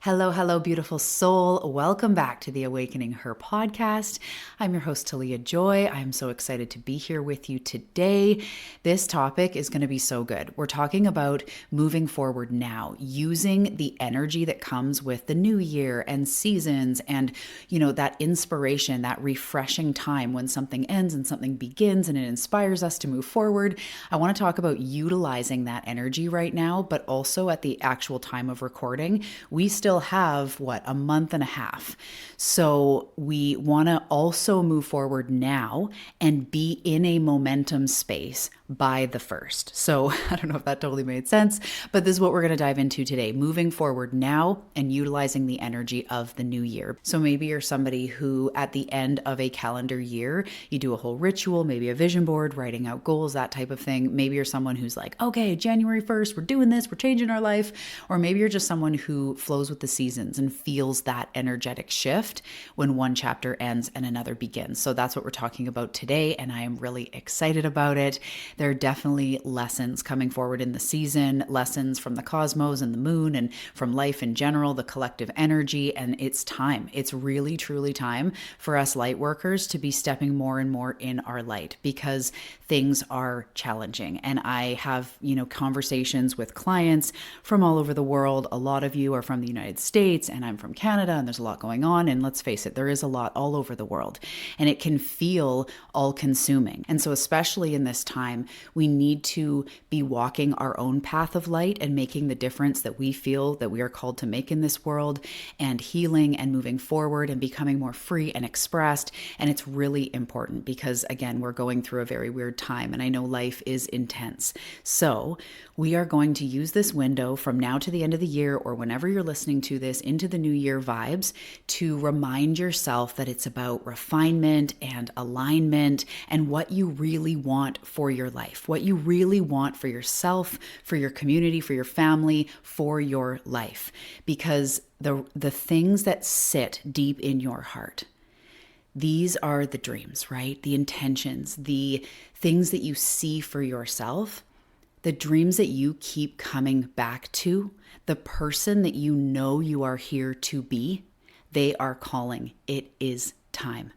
Hello, hello, beautiful soul. Welcome back to the Awakening Her podcast. I'm your host, Talia Joy. I'm so excited to be here with you today. This topic is going to be so good. We're talking about moving forward now, using the energy that comes with the new year and seasons and, that inspiration, that refreshing time when something ends and something begins and it inspires us to move forward. I want to talk about utilizing that energy right now, but also at the actual time of recording, we still have a month and a half. So we want to also move forward now and be in a momentum space by the first. So I don't know if that totally made sense, but this is what we're going to dive into today, moving forward now and utilizing the energy of the new year. So maybe you're somebody who at the end of a calendar year, you do a whole ritual, maybe a vision board, writing out goals, that type of thing. Maybe you're someone who's like, okay, January 1st, we're doing this, we're changing our life. Or maybe you're just someone who flows with the seasons and feels that energetic shift when one chapter ends and another begins. So that's what we're talking about today, and I am really excited about it. There are definitely lessons coming forward in the season, lessons from the cosmos and the moon and from life in general, the collective energy, and it's time. It's really, truly time for us light workers to be stepping more and more in our light because things are challenging. And I have, conversations with clients from all over the world. A lot of you are from the United States and I'm from Canada, and there's a lot going on. And let's face it, there is a lot all over the world and it can feel all consuming. And so especially in this time, we need to be walking our own path of light and making the difference that we feel that we are called to make in this world, and healing and moving forward and becoming more free and expressed. And it's really important because, again, we're going through a very weird time and I know life is intense. So we are going to use this window from now to the end of the year, or whenever you're listening to this, into the new year vibes, to remind yourself that it's about refinement and alignment and what you really want for your life, what you really want for yourself, for your community, for your family, for your life. Because the things that sit deep in your heart, these are the dreams, right? The intentions, the things that you see for yourself, the dreams that you keep coming back to, the person that you know you are here to be, they are calling. It is time.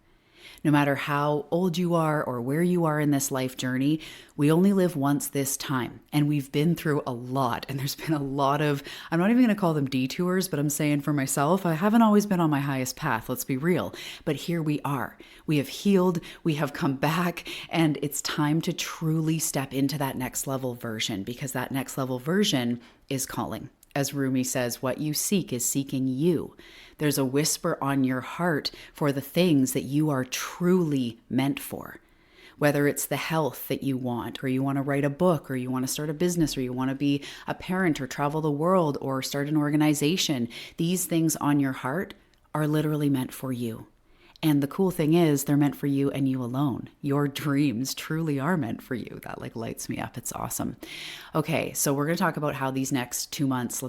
No matter how old you are or where you are in this life journey, we only live once this time. And we've been through a lot. And there's been a lot of, I'm not even going to call them detours, but I'm saying for myself, I haven't always been on my highest path. Let's be real. But here we are. We have healed. We have come back. And it's time to truly step into that next level version, because that next level version is calling. As Rumi says, what you seek is seeking you. There's a whisper on your heart for the things that you are truly meant for. Whether it's the health that you want, or you want to write a book, or you want to start a business, or you want to be a parent, or travel the world, or start an organization, these things on your heart are literally meant for you. And the cool thing is they're meant for you and you alone. Your dreams truly are meant for you. That lights me up. It's awesome. Okay, so we're going to talk about how these next 2 months,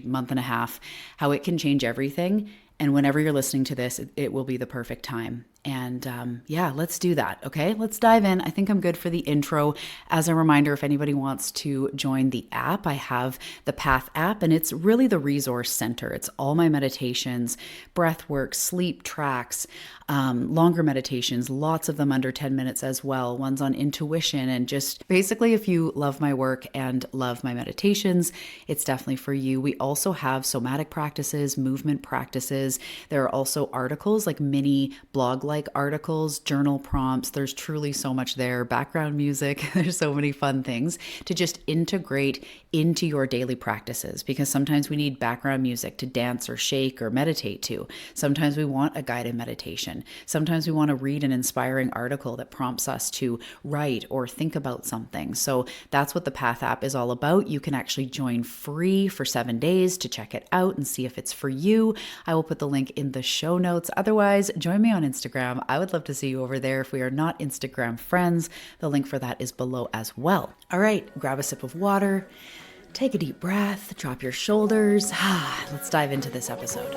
month and a half, how it can change everything. And whenever you're listening to this, it will be the perfect time. And let's do that. Okay, let's dive in. I think I'm good for the intro. As a reminder, if anybody wants to join the app, I have the Path app, and it's really the resource center. It's all my meditations, breath work, sleep tracks, longer meditations, lots of them under 10 minutes as well. Ones on intuition, and just basically, if you love my work and love my meditations, it's definitely for you. We also have somatic practices, movement practices. There are also articles, like mini blog-like articles, journal prompts. There's truly so much there. Background music. There's so many fun things to just integrate into your daily practices, because sometimes we need background music to dance or shake or meditate to. Sometimes we want a guided meditation. Sometimes we want to read an inspiring article that prompts us to write or think about something. So that's what the Path app is all about. You can actually join free for 7 days to check it out and see if it's for you. I will put the link in the show notes. Otherwise, join me on Instagram. I would love to see you over there. If we are not Instagram friends, the link for that is below as well. All right, grab a sip of water, take a deep breath, drop your shoulders. Let's dive into this episode.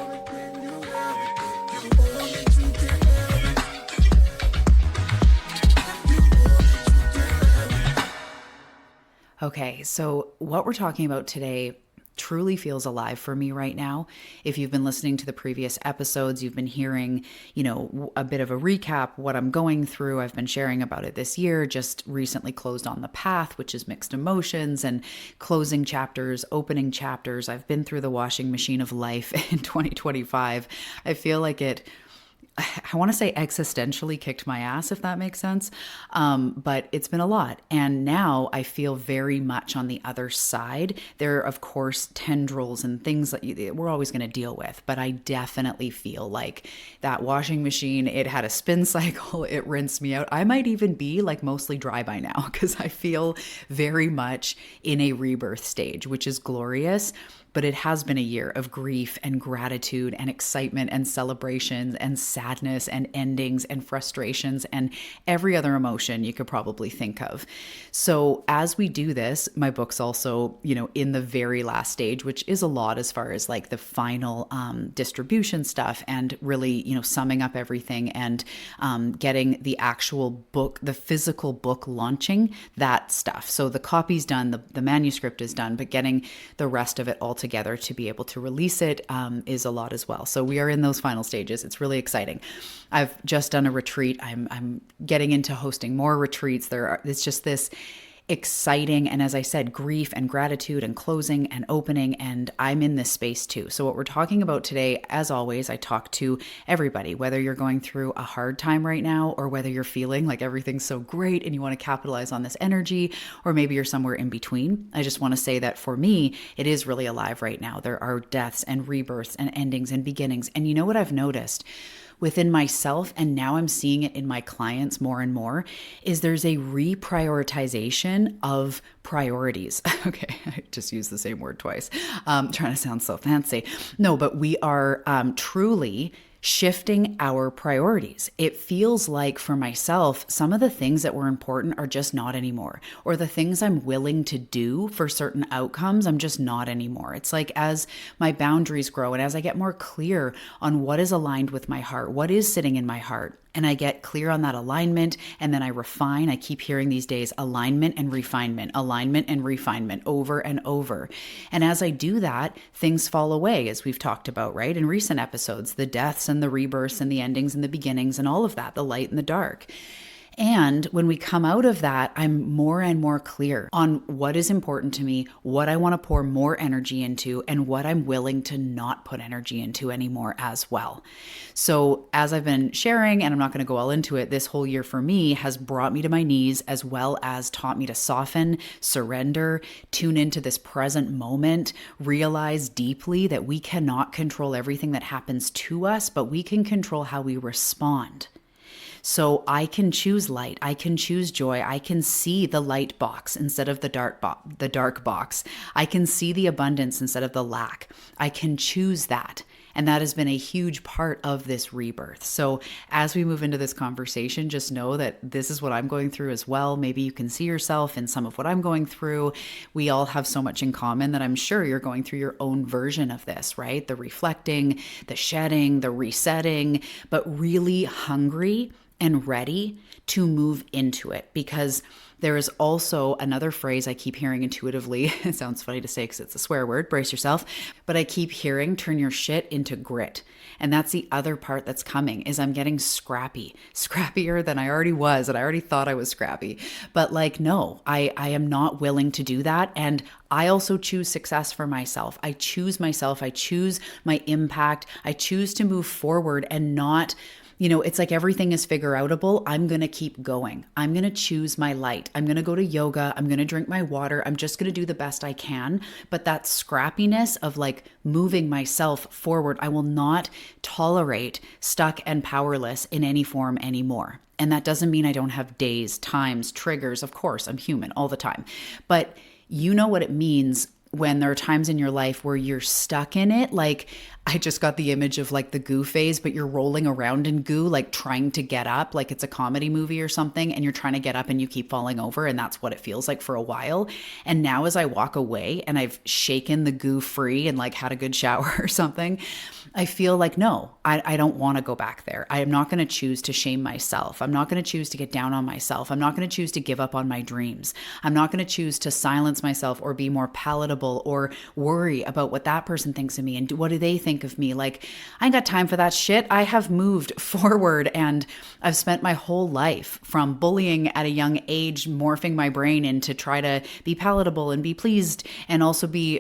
Okay, so what we're talking about today truly feels alive for me right now. If you've been listening to the previous episodes, you've been hearing, a bit of a recap, what I'm going through. I've been sharing about it this year, just recently closed on the path, which is mixed emotions and closing chapters, opening chapters. I've been through the washing machine of life in 2025. I feel like I want to say existentially kicked my ass, if that makes sense. But it's been a lot. And now I feel very much on the other side. There are, of course, tendrils and things that we're always going to deal with. But I definitely feel like that washing machine, it had a spin cycle. It rinsed me out. I might even be like mostly dry by now because I feel very much in a rebirth stage, which is glorious. But it has been a year of grief and gratitude and excitement and celebrations and sadness and endings and frustrations and every other emotion you could probably think of. So as we do this, my book's also, in the very last stage, which is a lot as far as like the final distribution stuff and really, summing up everything and getting the actual book, the physical book launching, that stuff. So the copy's done, the manuscript is done, but getting the rest of it all together to be able to release it is a lot as well. So we are in those final stages. It's really exciting. I've just done a retreat. I'm getting into hosting more retreats. It's just this exciting, and as I said, grief and gratitude and closing and opening, and I'm in this space too. So what we're talking about today, as always, I talk to everybody, whether you're going through a hard time right now or whether you're feeling like everything's so great and you want to capitalize on this energy, or maybe you're somewhere in between. I just want to say that for me, it is really alive right now. There are deaths and rebirths and endings and beginnings. And you know what I've noticed within myself, and now I'm seeing it in my clients more and more, is there's a reprioritization of priorities. Okay, I just used the same word twice. Trying to sound so fancy. No, but we are truly shifting our priorities. It feels like for myself, some of the things that were important are just not anymore, or the things I'm willing to do for certain outcomes, I'm just not anymore. It's like as my boundaries grow and as I get more clear on what is aligned with my heart, what is sitting in my heart, and I get clear on that alignment, and then I refine. I keep hearing these days alignment and refinement over and over. And as I do that, things fall away, as we've talked about, right? In recent episodes, the deaths and the rebirths and the endings and the beginnings and all of that, the light and the dark. And when we come out of that, I'm more and more clear on what is important to me, what I want to pour more energy into, and what I'm willing to not put energy into anymore as well. So as I've been sharing, and I'm not going to go all into it, this whole year for me has brought me to my knees as well as taught me to soften, surrender, tune into this present moment, realize deeply that we cannot control everything that happens to us, but we can control how we respond. So I can choose light. I can choose joy. I can see the light box instead of the dark box. I can see the abundance instead of the lack. I can choose that. And that has been a huge part of this rebirth. So as we move into this conversation, just know that this is what I'm going through as well. Maybe you can see yourself in some of what I'm going through. We all have so much in common that I'm sure you're going through your own version of this, right? The reflecting, the shedding, the resetting, but really hungry and ready to move into it, because there is also another phrase I keep hearing intuitively. It sounds funny to say because it's a swear word, brace yourself, but I keep hearing turn your shit into grit. And that's the other part that's coming, is I'm getting scrappier than I already was. And I already thought I was scrappy, but no, I am not willing to do that. And I also choose success for myself. I choose myself. I choose my impact. I choose to move forward and not, it's like everything is figure outable. I'm going to keep going. I'm going to choose my light. I'm going to go to yoga. I'm going to drink my water. I'm just going to do the best I can. But that scrappiness of moving myself forward, I will not tolerate stuck and powerless in any form anymore. And that doesn't mean I don't have days, times, triggers. Of course, I'm human all the time. But you know what it means when there are times in your life where you're stuck in it. I just got the image of like the goo phase, but you're rolling around in goo, like trying to get up, like it's a comedy movie or something, and you're trying to get up and you keep falling over. And that's what it feels like for a while. And now as I walk away and I've shaken the goo free and like had a good shower or something, I feel like, no, I don't want to go back there. I am not going to choose to shame myself. I'm not going to choose to get down on myself. I'm not going to choose to give up on my dreams. I'm not going to choose to silence myself or be more palatable or worry about what that person thinks of me and what do they think of me. Like, I ain't got time for that shit. I have moved forward and I've spent my whole life from bullying at a young age, morphing my brain into try to be palatable and be pleased and also be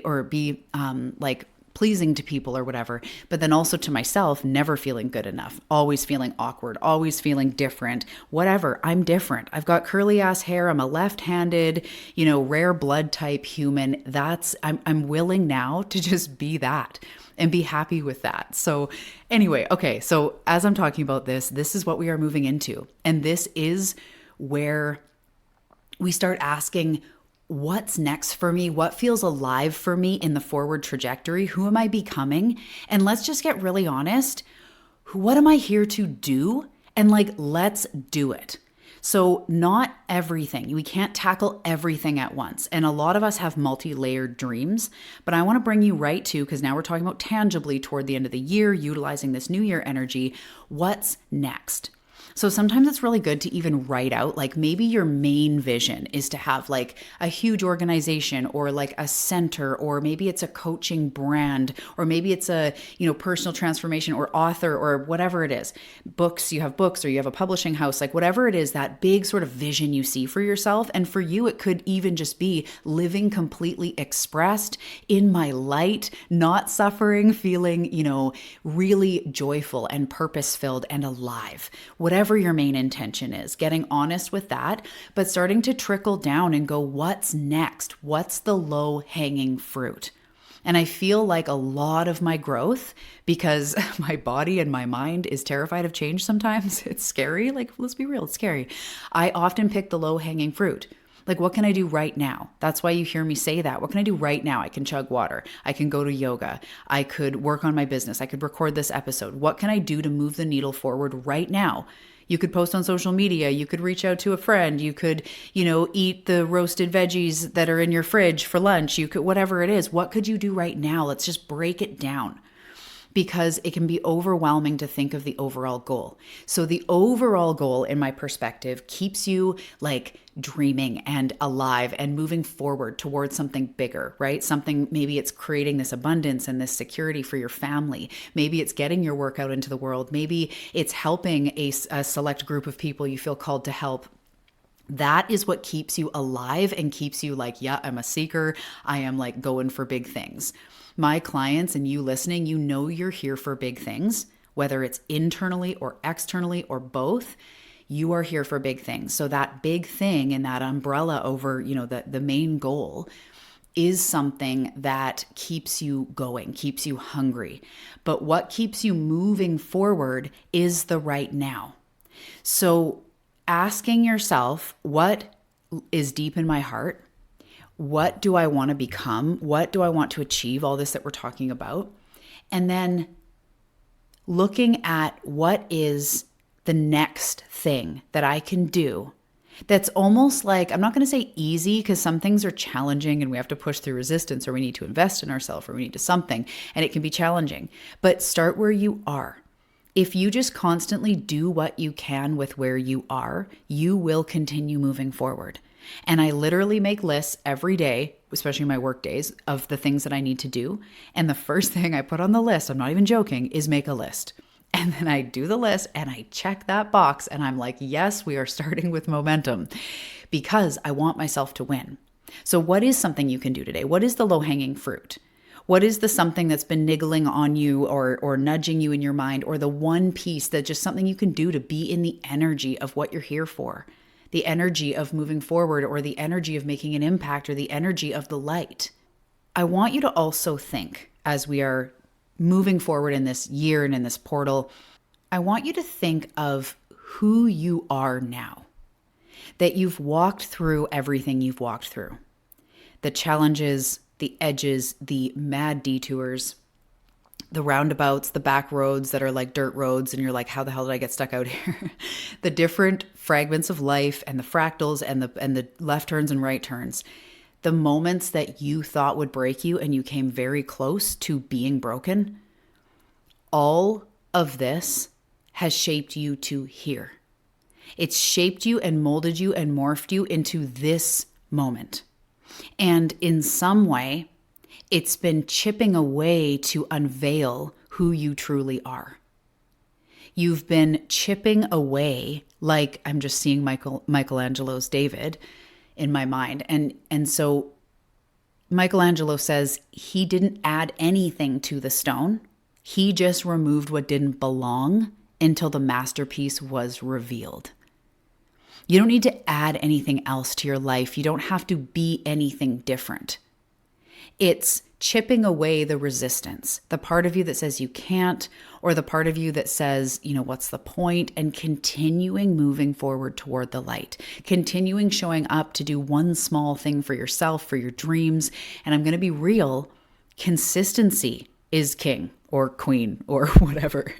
like pleasing to people or whatever, but then also to myself, never feeling good enough, always feeling awkward, always feeling different, whatever. I'm different. I've got curly ass hair. I'm a left-handed, rare blood type human. I'm willing now to just be that and be happy with that. So anyway, okay. So as I'm talking about this is what we are moving into. And this is where we start asking, what's next for me? What feels alive for me in the forward trajectory? Who am I becoming? And let's just get really honest. What am I here to do? And like, let's do it. So not everything. We can't tackle everything at once. And a lot of us have multi-layered dreams, but I want to bring you right to, because now we're talking about tangibly toward the end of the year, utilizing this new year energy. What's next? So sometimes it's really good to even write out, like maybe your main vision is to have like a huge organization or like a center, or maybe it's a coaching brand, or maybe it's a, personal transformation or author or whatever it is. You have books or you have a publishing house, like whatever it is, that big sort of vision you see for yourself. And for you, it could even just be living completely expressed in my light, not suffering, feeling, really joyful and purpose-filled and alive. Whatever your main intention is, getting honest with that, but starting to trickle down and go, what's next? What's the low hanging fruit? And I feel like a lot of my growth, because my body and my mind is terrified of change sometimes, it's scary. Like, let's be real, it's scary. I often pick the low hanging fruit. Like, what can I do right now? That's why you hear me say that. What can I do right now? I can chug water. I can go to yoga. I could work on my business. I could record this episode. What can I do to move the needle forward right now? You could post on social media. You could reach out to a friend. You could, eat the roasted veggies that are in your fridge for lunch. You could, whatever it is. What could you do right now? Let's just break it down, because it can be overwhelming to think of the overall goal. So the overall goal, in my perspective, keeps you like dreaming and alive and moving forward towards something bigger, right? Something, maybe it's creating this abundance and this security for your family. Maybe it's getting your work out into the world. Maybe it's helping a select group of people you feel called to help. That is what keeps you alive and keeps you like, yeah, I'm a seeker. I am like going for big things. My clients and you listening, you're here for big things, whether it's internally or externally or both. You are here for big things. So that big thing and that umbrella over, the main goal is something that keeps you going, keeps you hungry. But what keeps you moving forward is the right now. So asking yourself, what is deep in my heart? What do I want to become? What do I want to achieve? All this that we're talking about. And then looking at what is the next thing that I can do that's almost like, I'm not going to say easy, because some things are challenging and we have to push through resistance, or we need to invest in ourselves, or we need to something, and it can be challenging. But start where you are. If you just constantly do what you can with where you are, you will continue moving forward. And I literally make lists every day, especially my work days, of the things that I need to do. And the first thing I put on the list, I'm not even joking, is make a list. And then I do the list and I check that box and I'm like, yes, we are starting with momentum, because I want myself to win. So what is something you can do today? What is the low-hanging fruit? What is the something that's been niggling on you or nudging you in your mind, or the one piece that just something you can do to be in the energy of what you're here for, the energy of moving forward, or the energy of making an impact, or the energy of the light? I want you to also think, as we are moving forward in this year and in this portal, I want you to think of who you are now, that you've walked through everything you've walked through, the challenges, the edges, the mad detours, the roundabouts, the back roads that are like dirt roads, and you're like, how the hell did I get stuck out here? The different fragments of life and the fractals and the left turns and right turns. The moments that you thought would break you and you came very close to being broken, all of this has shaped you to here. It's shaped you and molded you and morphed you into this moment. And in some way, it's been chipping away to unveil who you truly are. You've been chipping away, like I'm just seeing Michelangelo's David in my mind. And so Michelangelo says he didn't add anything to the stone. He just removed what didn't belong until the masterpiece was revealed. You don't need to add anything else to your life. You don't have to be anything different. It's chipping away the resistance, the part of you that says you can't, or the part of you that says, what's the point? And continuing moving forward toward the light, continuing showing up to do one small thing for yourself, for your dreams. And I'm going to be real, consistency is king or queen or whatever.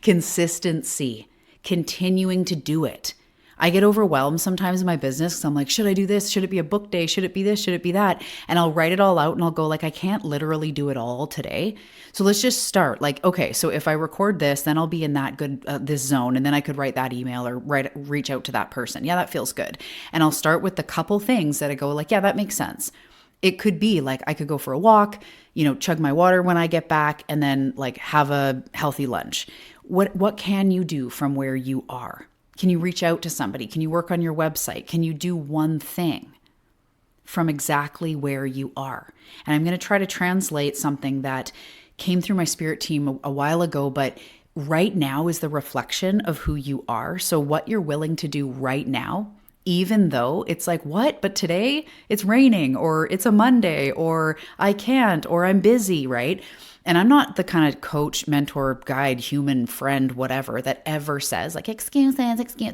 Consistency, continuing to do it. I get overwhelmed sometimes in my business because I'm like, should I do this? Should it be a book day? Should it be this? Should it be that? And I'll write it all out and I'll go like, I can't literally do it all today. So let's just start like, okay, so if I record this, then I'll be in that good, this zone. And then I could write that email or reach out to that person. Yeah, that feels good. And I'll start with the couple things that I go like, yeah, that makes sense. It could be like, I could go for a walk, chug my water when I get back and then like have a healthy lunch. What can you do from where you are? Can you reach out to somebody? Can you work on your website? Can you do one thing from exactly where you are? And I'm going to try to translate something that came through my spirit team a while ago, but right now is the reflection of who you are. So what you're willing to do right now, even though it's like, what? But today it's raining or it's a Monday or I can't or I'm busy, right? And I'm not the kind of coach, mentor, guide, human friend, whatever, that ever says like excuses.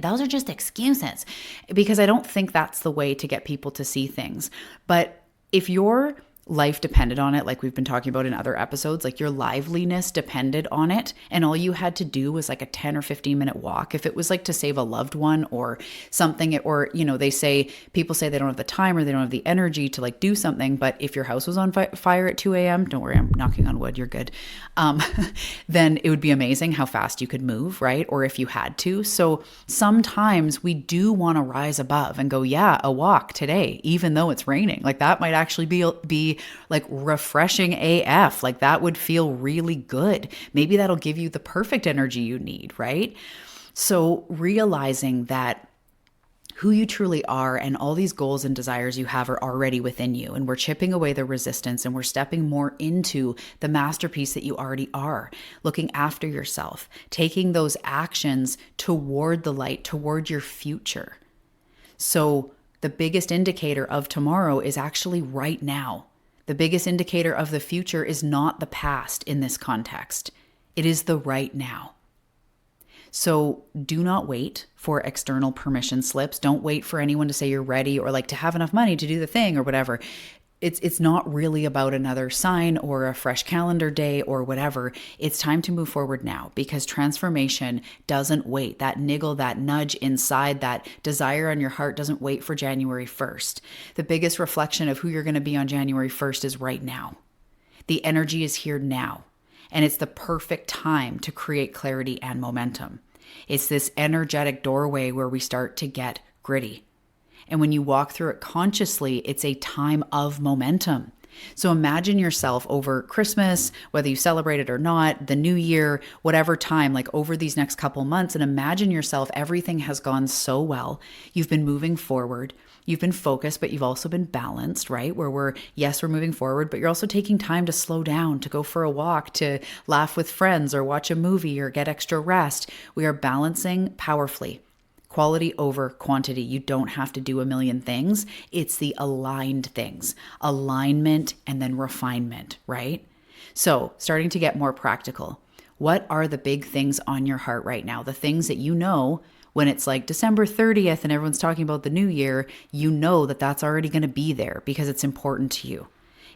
Those are just excuses, because I don't think that's the way to get people to see things. But if your life depended on it, like we've been talking about in other episodes, like your liveliness depended on it, and all you had to do was like a 10 or 15 minute walk, if it was like to save a loved one or something, or, people say they don't have the time or they don't have the energy to like do something, but if your house was on fire at 2 a.m., don't worry, I'm knocking on wood, you're good. Then it would be amazing how fast you could move, right? Or if you had to. So sometimes we do want to rise above and go, yeah, a walk today, even though it's raining. Like that might actually be like refreshing AF. Like that would feel really good. Maybe that'll give you the perfect energy you need, right? So realizing that who you truly are and all these goals and desires you have are already within you, and we're chipping away the resistance and we're stepping more into the masterpiece that you already are, looking after yourself, taking those actions toward the light, toward your future. So the biggest indicator of tomorrow is actually right now. The biggest indicator of the future is not the past in this context. It is the right now. So do not wait for external permission slips. Don't wait for anyone to say you're ready or like to have enough money to do the thing or whatever. It's not really about another sign or a fresh calendar day or whatever. It's time to move forward now, because transformation doesn't wait. That niggle, that nudge inside, that desire on your heart doesn't wait for January 1st. The biggest reflection of who you're going to be on January 1st is right now. The energy is here now. And it's the perfect time to create clarity and momentum. It's this energetic doorway where we start to get gritty. And when you walk through it consciously, it's a time of momentum. So imagine yourself over Christmas, whether you celebrate it or not, the new year, whatever time, like over these next couple months, and imagine yourself, everything has gone so well. You've been moving forward. You've been focused, but you've also been balanced, right? Where we're moving forward, but you're also taking time to slow down, to go for a walk, to laugh with friends or watch a movie or get extra rest. We are balancing powerfully. Quality over quantity. You don't have to do a million things. It's the aligned things, alignment and then refinement, right? So starting to get more practical. What are the big things on your heart right now? The things that you know when it's like December 30th and everyone's talking about the new year, you know that that's already going to be there because it's important to you.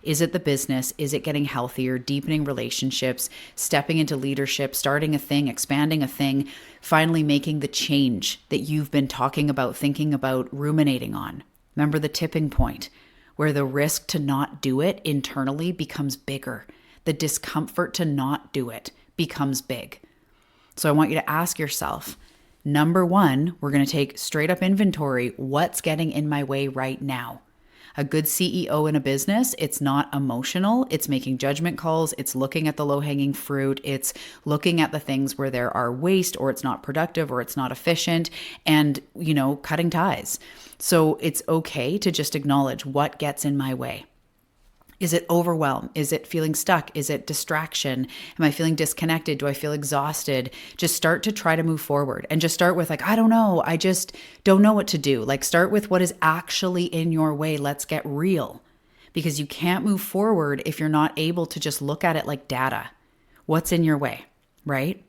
Is it the business? Is it getting healthier, deepening relationships, stepping into leadership, starting a thing, expanding a thing, finally making the change that you've been talking about, thinking about, ruminating on? Remember the tipping point where the risk to not do it internally becomes bigger. The discomfort to not do it becomes big. So I want you to ask yourself, number one, we're going to take straight up inventory. What's getting in my way right now? A good CEO in a business, it's not emotional. It's making judgment calls. It's looking at the low-hanging fruit. It's looking at the things where there are waste, or it's not productive, or it's not efficient, and, cutting ties. So it's okay to just acknowledge what gets in my way. Is it overwhelm? Is it feeling stuck? Is it distraction? Am I feeling disconnected? Do I feel exhausted? Just start to try to move forward, and just start with I don't know. I just don't know what to do. Start with what is actually in your way. Let's get real, because you can't move forward if you're not able to just look at it like data. What's in your way, right?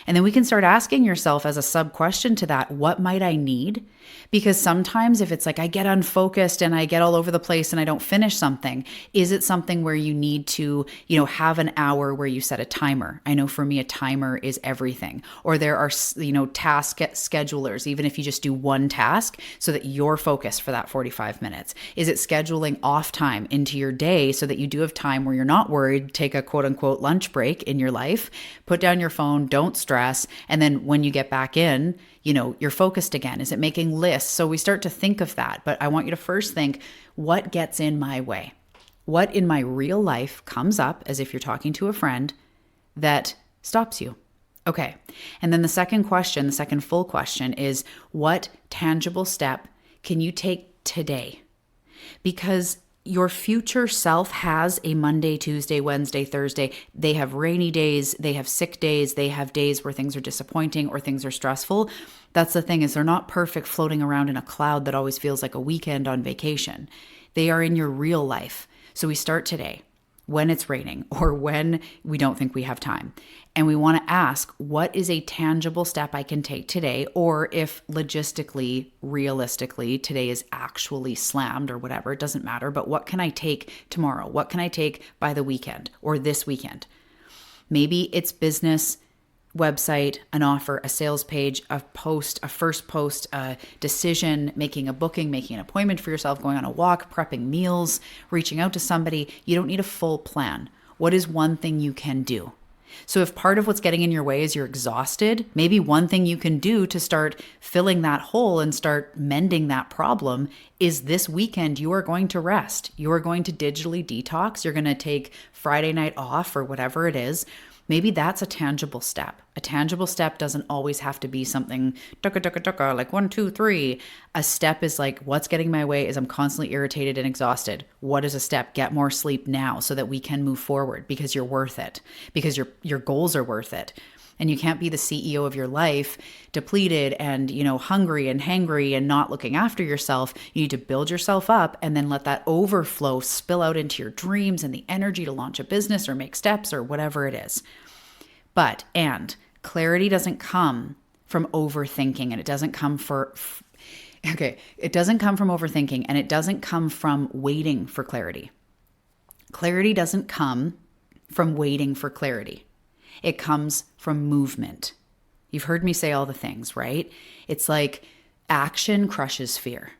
And then we can start asking yourself as a sub question to that, what might I need? Because sometimes if it's I get unfocused and I get all over the place and I don't finish something, is it something where you need to, have an hour where you set a timer? I know for me, a timer is everything. Or there are, task schedulers, even if you just do one task so that you're focused for that 45 minutes. Is it scheduling off time into your day so that you do have time where you're not worried, take a quote unquote lunch break in your life, put down your phone, don't stress. And then when you get back in, you're focused again. Is it making lists? So we start to think of that. But I want you to first think, what gets in my way? What in my real life comes up, as if you're talking to a friend, that stops you? Okay. And then the second full question is, what tangible step can you take today? Because your future self has a Monday, Tuesday, Wednesday, Thursday. They have rainy days. They have sick days. They have days where things are disappointing or things are stressful. That's the thing, is they're not perfect floating around in a cloud that always feels like a weekend on vacation. They are in your real life. So we start today when it's raining or when we don't think we have time. And we want to ask, what is a tangible step I can take today? Or if logistically, realistically, today is actually slammed or whatever, it doesn't matter. But what can I take tomorrow? What can I take by the weekend or this weekend? Maybe it's business, website, an offer, a sales page, a post, a first post, a decision, making a booking, making an appointment for yourself, going on a walk, prepping meals, reaching out to somebody. You don't need a full plan. What is one thing you can do? So if part of what's getting in your way is you're exhausted, maybe one thing you can do to start filling that hole and start mending that problem is this weekend you are going to rest. You are going to digitally detox. You're going to take Friday night off or whatever it is. Maybe that's a tangible step. A tangible step doesn't always have to be something like 1, 2, 3. A step is what's getting my way is I'm constantly irritated and exhausted. What is a step? Get more sleep now so that we can move forward, because you're worth it, because your goals are worth it. And you can't be the CEO of your life depleted and, hungry and hangry and not looking after yourself. You need to build yourself up and then let that overflow spill out into your dreams and the energy to launch a business or make steps or whatever it is. But clarity doesn't come from overthinking, and it doesn't come it doesn't come from overthinking, and it doesn't come from waiting for clarity. Clarity doesn't come from waiting for clarity. It comes from movement. You've heard me say all the things, right? It's like action crushes fear.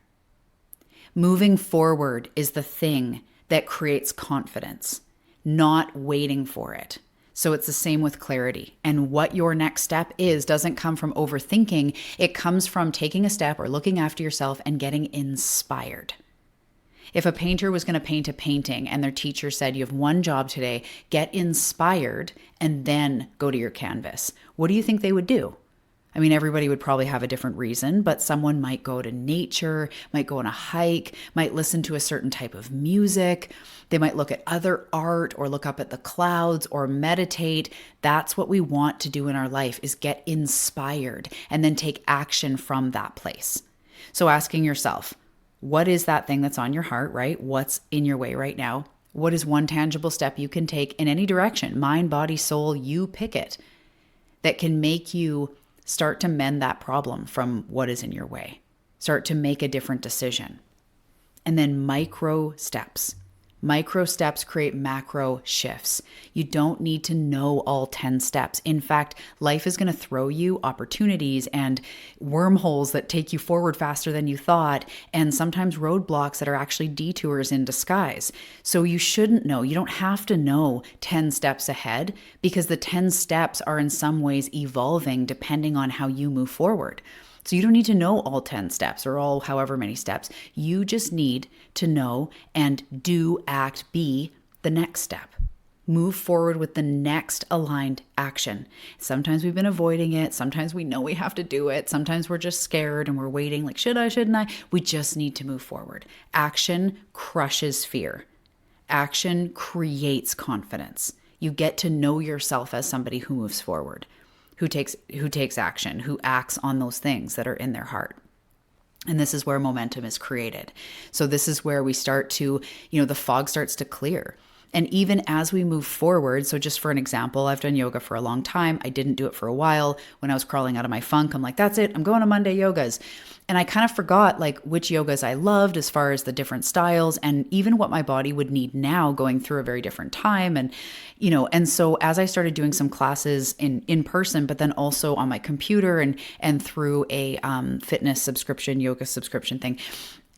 Moving forward is the thing that creates confidence, not waiting for it. So it's the same with clarity. And what your next step is doesn't come from overthinking. It comes from taking a step or looking after yourself and getting inspired. If a painter was going to paint a painting and their teacher said, you have one job today, get inspired and then go to your canvas, what do you think they would do? I mean, everybody would probably have a different reason, but someone might go to nature, might go on a hike, might listen to a certain type of music. They might look at other art or look up at the clouds or meditate. That's what we want to do in our life, is get inspired and then take action from that place. So asking yourself, what is that thing that's on your heart, right? What's in your way right now? What is one tangible step you can take in any direction, mind, body, soul, you pick it, that can make you start to mend that problem from what is in your way. Start to make a different decision. And then micro steps. Micro steps create macro shifts. You don't need to know all 10 steps. In fact, life is going to throw you opportunities and wormholes that take you forward faster than you thought, and sometimes roadblocks that are actually detours in disguise. So you shouldn't know. You don't have to know 10 steps ahead, because the 10 steps are in some ways evolving depending on how you move forward. So you don't need to know all 10 steps or all however many steps. You just need to know and do, act, be the next step. Move forward with the next aligned action. Sometimes we've been avoiding it. Sometimes we know we have to do it. Sometimes we're just scared and we're waiting like, should I, shouldn't I? We just need to move forward. Action crushes fear. Action creates confidence. You get to know yourself as somebody who moves forward, who takes action, who acts on those things that are in their heart. And this is where momentum is created. So this is where we start to, the fog starts to clear. And even as we move forward, so just for an example, I've done yoga for a long time. I didn't do it for a while. When I was crawling out of my funk, I'm like, that's it. I'm going to Monday yogas. And I kind of forgot like which yogas I loved as far as the different styles and even what my body would need now going through a very different time. And so as I started doing some classes in person, but then also on my computer and through a fitness subscription, yoga subscription thing,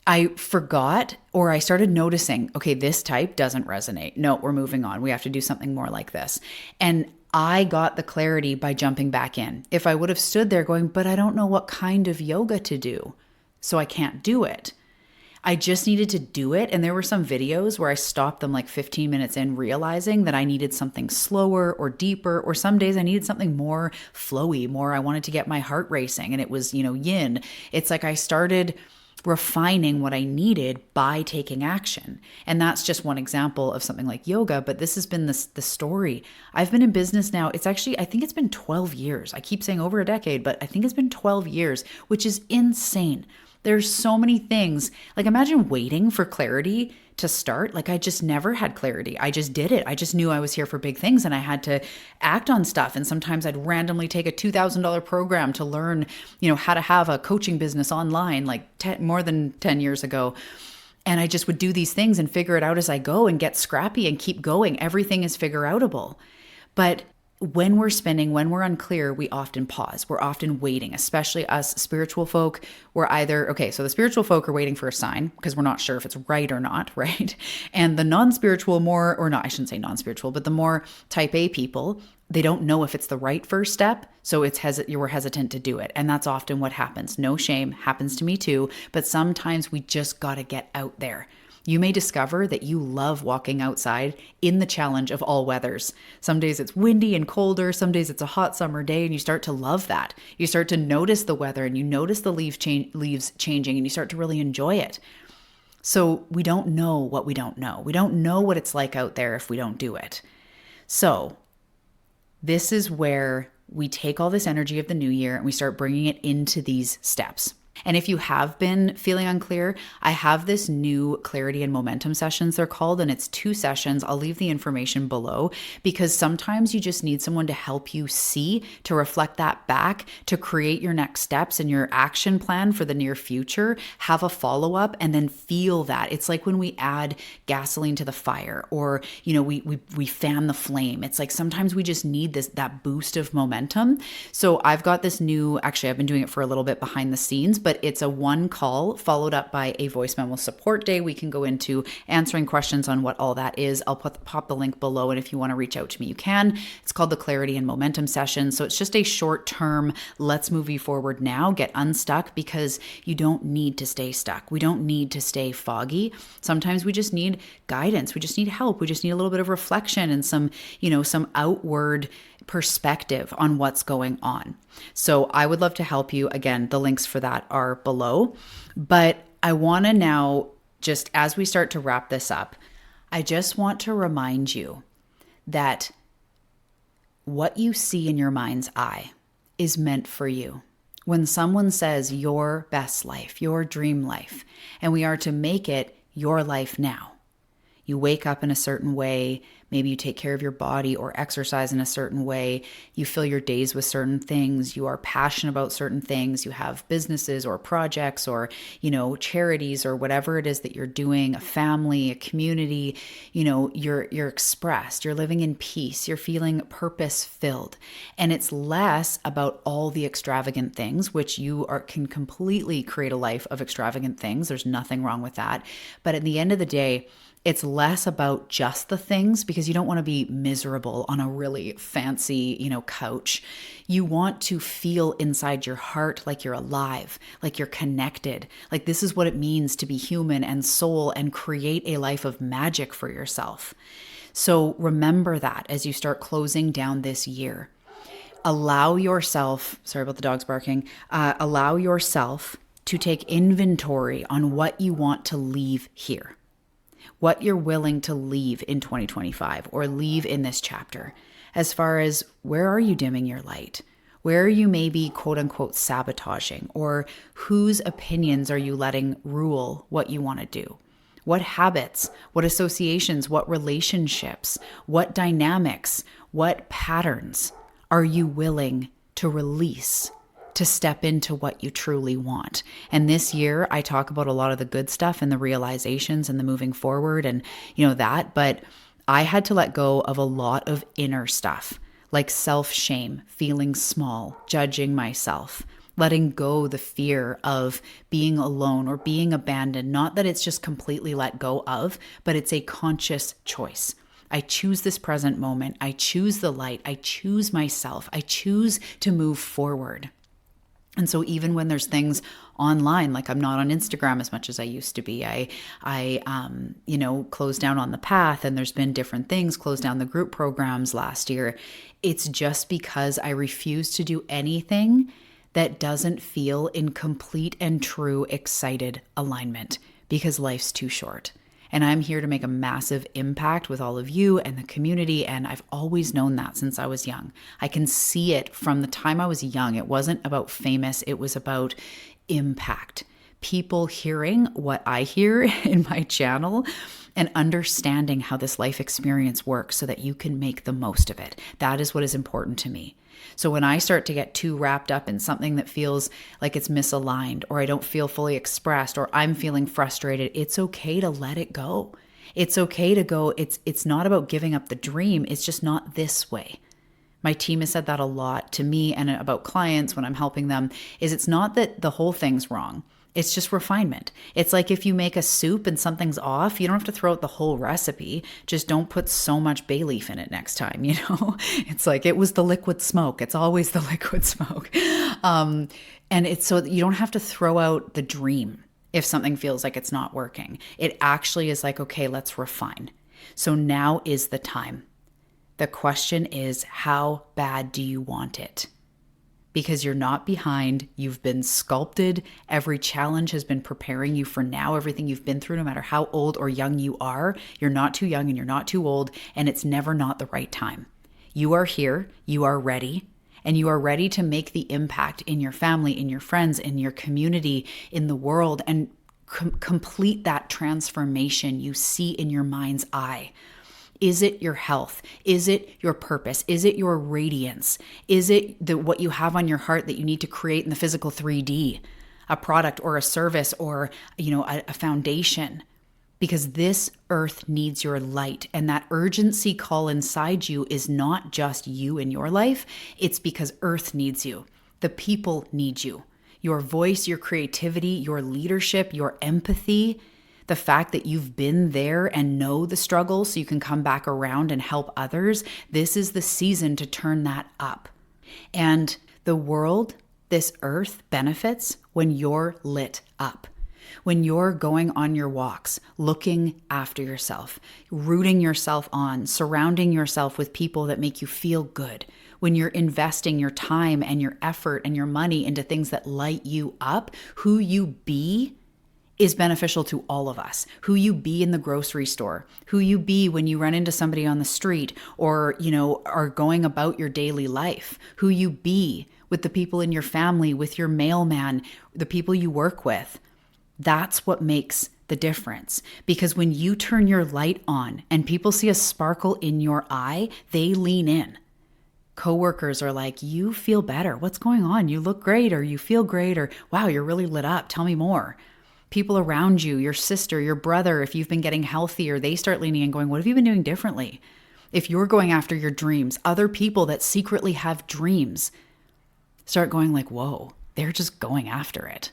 I forgot, or I started noticing, okay, this type doesn't resonate. No, we're moving on. We have to do something more like this. And I got the clarity by jumping back in. If I would have stood there going, but I don't know what kind of yoga to do, so I can't do it. I just needed to do it. And there were some videos where I stopped them like 15 minutes in, realizing that I needed something slower or deeper, or some days I needed something more flowy, I wanted to get my heart racing. And it was, yin. It's like I started refining what I needed by taking action. And that's just one example of something like yoga, but this has been the story. I've been in business now. I think it's been 12 years. I keep saying over a decade, but I think it's been 12 years, which is insane. There's so many things. Like imagine waiting for clarity to start. Like I just never had clarity. I just did it. I just knew I was here for big things and I had to act on stuff. And sometimes I'd randomly take a $2,000 program to learn, how to have a coaching business online, like more than 10 years ago. And I just would do these things and figure it out as I go and get scrappy and keep going. Everything is figure outable. But when we're spinning, when we're unclear, we often pause. We're often waiting, especially us spiritual folk. We're either, so the spiritual folk are waiting for a sign because we're not sure if it's right or not, right? And the non-spiritual I shouldn't say non-spiritual, but the more type A people, they don't know if it's the right first step. So we're hesitant to do it. And that's often what happens. No shame, happens to me too. But sometimes we just got to get out there. You may discover that you love walking outside in the challenge of all weathers. Some days it's windy and colder. Some days it's a hot summer day and you start to love that. You start to notice the weather and you notice the leaves changing and you start to really enjoy it. So we don't know what we don't know. We don't know what it's like out there if we don't do it. So this is where we take all this energy of the new year and we start bringing it into these steps. And if you have been feeling unclear, I have this new clarity and momentum sessions, they're called, and it's 2 sessions. I'll leave the information below because sometimes you just need someone to help you see, to reflect that back, to create your next steps and your action plan for the near future, have a follow-up, and then feel that. It's like when we add gasoline to the fire or, we fan the flame. It's like sometimes we just need that boost of momentum. So I've got this I've been doing it for a little bit behind the scenes, but it's a 1 call followed up by a voice memo support day. We can go into answering questions on what all that is. I'll pop the link below. And if you want to reach out to me, you can. It's called the Clarity and Momentum Session. So it's just a short term, let's move you forward now, get unstuck, because you don't need to stay stuck. We don't need to stay foggy. Sometimes we just need guidance. We just need help. We just need a little bit of reflection and some outward perspective on what's going on. So I would love to help you. Again, the links for that are below. But I want to now, just as we start to wrap this up, I just want to remind you that what you see in your mind's eye is meant for you. When someone says your best life, your dream life, and we are to make it your life now, You wake up in a certain way. Maybe you take care of your body or exercise in a certain way. You fill your days with certain things. You are passionate about certain things. You have businesses or projects or, charities or whatever it is that you're doing, a family, a community. You're expressed. You're living in peace. You're feeling purpose filled. And it's less about all the extravagant things, which can completely create a life of extravagant things. There's nothing wrong with that. But at the end of the day, it's less about just the things, because you don't want to be miserable on a really fancy, couch. You want to feel inside your heart like you're alive, like you're connected. Like this is what it means to be human and soul and create a life of magic for yourself. So remember that as you start closing down this year. Allow yourself, sorry about the dogs barking, allow yourself to take inventory on what you want to leave here. What you're willing to leave in 2025 or leave in this chapter, as far as where are you dimming your light? Where are you maybe quote unquote sabotaging, or whose opinions are you letting rule what you want to do? What habits, what associations, what relationships, what dynamics, what patterns are you willing to release to step into what you truly want? And this year, I talk about a lot of the good stuff and the realizations and the moving forward and, but I had to let go of a lot of inner stuff, like self-shame, feeling small, judging myself, letting go the fear of being alone or being abandoned. Not that it's just completely let go of, but it's a conscious choice. I choose this present moment. I choose the light. I choose myself. I choose to move forward. And so even when there's things online, like I'm not on Instagram as much as I used to be, I closed down on the path, and there's been different things, closed down the group programs last year. It's just because I refuse to do anything that doesn't feel in complete and true excited alignment, because life's too short. And I'm here to make a massive impact with all of you and the community. And I've always known that since I was young. I can see it from the time I was young. It wasn't about famous. It was about impact. People hearing what I hear in my channel and understanding how this life experience works so that you can make the most of it. That is what is important to me. So when I start to get too wrapped up in something that feels like it's misaligned, or I don't feel fully expressed, or I'm feeling frustrated, it's okay to let it go. It's okay to go, it's not about giving up the dream. It's just not this way. My team has said that a lot to me and about clients when I'm helping them, is it's not that the whole thing's wrong. It's just refinement. It's like if you make a soup and something's off, you don't have to throw out the whole recipe. Just don't put so much bay leaf in it next time, It's like it was the liquid smoke. It's always the liquid smoke. And it's so that you don't have to throw out the dream if something feels like it's not working. It actually is like, okay, let's refine. So now is the time. The question is, how bad do you want it? Because you're not behind. You've been sculpted. Every challenge has been preparing you for now. Everything you've been through, no matter how old or young you are, you're not too young and you're not too old, and it's never not the right time. You are here, you are ready, and you are ready to make the impact in your family, in your friends, in your community, in the world, and complete that transformation you see in your mind's eye. Is it your health? Is it your purpose? Is it your radiance? Is it what you have on your heart that you need to create in the physical 3D? A product or a service or, a foundation? Because this earth needs your light, and that urgency call inside you is not just you in your life. It's because earth needs you. The people need you. Your voice, your creativity, your leadership, your empathy. The fact that you've been there and know the struggle so you can come back around and help others, this is the season to turn that up. And the world, this earth, benefits when you're lit up. When you're going on your walks, looking after yourself, rooting yourself on, surrounding yourself with people that make you feel good. When you're investing your time and your effort and your money into things that light you up, who you be is beneficial to all of us. Who you be in the grocery store, who you be when you run into somebody on the street or, are going about your daily life, who you be with the people in your family, with your mailman, the people you work with. That's what makes the the difference, because when you turn your light on and people see a sparkle in your eye, they lean in. Coworkers are like, you feel better. What's going on? You look great, or you feel great, or wow, you're really lit up. Tell me more. People around you, your sister, your brother, if you've been getting healthier, they start leaning in going, what have you been doing differently? If you're going after your dreams, other people that secretly have dreams start going like, whoa, they're just going after it.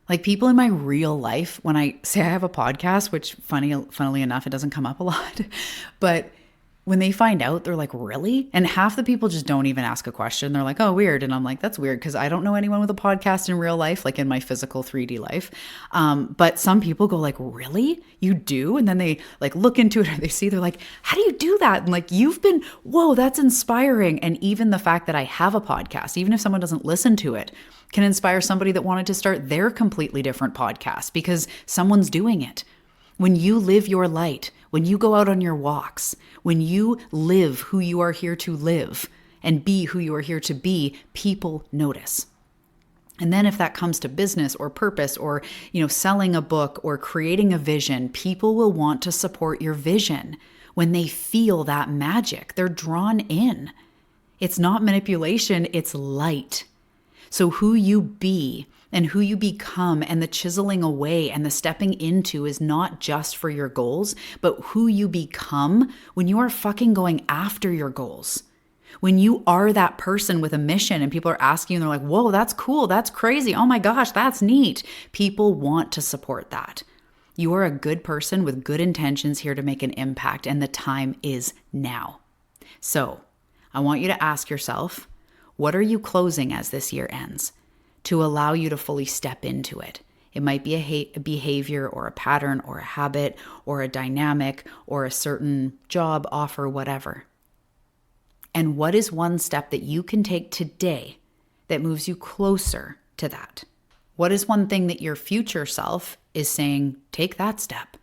Like people in my real life, when I say I have a podcast, which funnily enough, it doesn't come up a lot, but when they find out, they're like, really? And half the people just don't even ask a question. They're like, oh, weird. And I'm like, that's weird because I don't know anyone with a podcast in real life, like in my physical 3D life. But some people go like, really? You do? And then they like look into it and they see, they're like, how do you do that? And like, whoa, that's inspiring. And even the fact that I have a podcast, even if someone doesn't listen to it, can inspire somebody that wanted to start their completely different podcast because someone's doing it. When you live your light, when you go out on your walks, when you live who you are here to live and be who you are here to be, people notice. And then if that comes to business or purpose or, selling a book or creating a vision, people will want to support your vision. When they feel that magic, they're drawn in. It's not manipulation, it's light. So who you be and who you become and the chiseling away and the stepping into is not just for your goals, but who you become when you are fucking going after your goals. When you are that person with a mission and people are asking you, they're like, whoa, that's cool. That's crazy. Oh my gosh, that's neat. People want to support that. You are a good person with good intentions here to make an impact, and the time is now. So I want you to ask yourself, what are you closing as this year ends to allow you to fully step into it? It might be a behavior or a pattern or a habit or a dynamic or a certain job offer, whatever. And what is one step that you can take today that moves you closer to that? What is one thing that your future self is saying, take that step?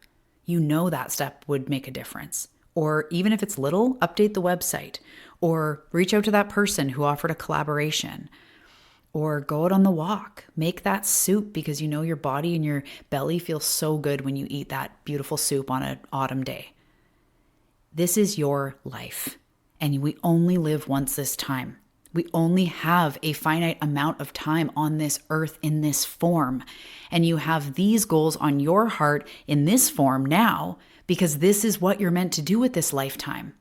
You know that step would make a difference. Or even if it's little, update the website or reach out to that person who offered a collaboration or go out on the walk. Make that soup because you know your body and your belly feel so good when you eat that beautiful soup on an autumn day. This is your life and we only live once this time. We only have a finite amount of time on this earth in this form. And you have these goals on your heart in this form now because this is what you're meant to do with this lifetime.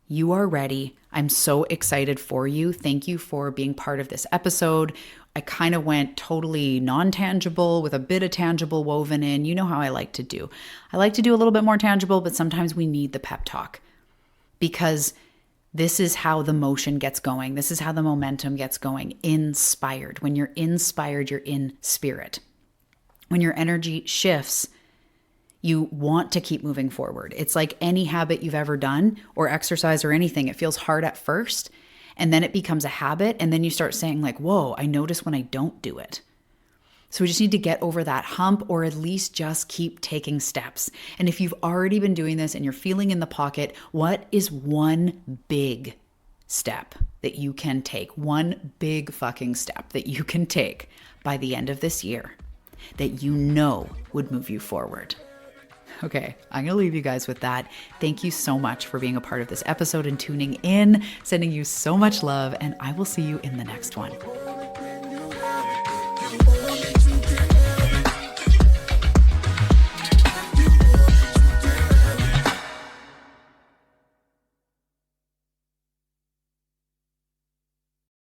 You are ready. I'm so excited for you. Thank you for being part of this episode. I kind of went totally non-tangible with a bit of tangible woven in. You know how I like to do. I like to do a little bit more tangible, but sometimes we need the pep talk because this is how the motion gets going. This is how the momentum gets going. Inspired. When you're inspired, you're in spirit. When your energy shifts, you want to keep moving forward. It's like any habit you've ever done or exercise or anything. It feels hard at first and then it becomes a habit. And then you start saying like, whoa, I notice when I don't do it. So we just need to get over that hump or at least just keep taking steps. And if you've already been doing this and you're feeling in the pocket, what is one big step that you can take? One big fucking step that you can take by the end of this year that you know would move you forward. Okay, I'm going to leave you guys with that. Thank you so much for being a part of this episode and tuning in, sending you so much love, and I will see you in the next one.